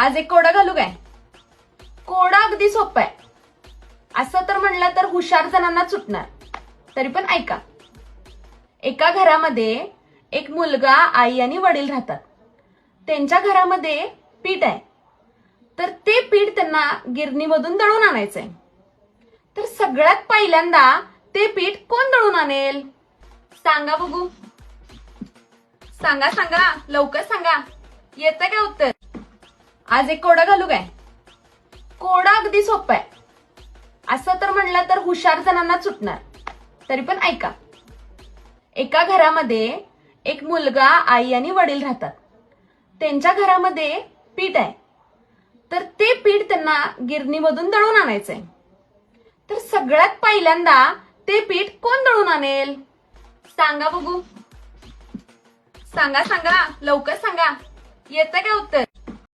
आज एक कोडं घालू काय? कोडं अगदी सोपं आहे. असं तर म्हणलं तर हुशार जणांना सुटणार. तरी पण ऐका. एका घरामध्ये एक मुलगा, आई आणि वडील राहतात. त्यांच्या घरामध्ये पीठ आहे. तर ते पीठ त्यांना गिरणीमधून दळून आणायचंय. तर सगळ्यात पहिल्यांदा ते पीठ कोण दळून आणेल? सांगा बघू. सांगा सांगा, लवकर सांगा. येतं काय उत्तर? आज एक कोडं घालू काय? कोडं अगदी सोपं आहे. असं तर म्हणलं तर हुशार जणांना सुटणार. तरी पण ऐका. एका घरामध्ये एक मुलगा, आई आणि वडील राहतात. त्यांच्या घरामध्ये पीठ आहे. तर ते पीठ त्यांना गिरणीमधून दळून आणायचंय. तर सगळ्यात पहिल्यांदा ते पीठ कोण दळून आणेल? सांगा बघू. सांगा सांगा, लवकर सांगा. येतं काय उत्तर?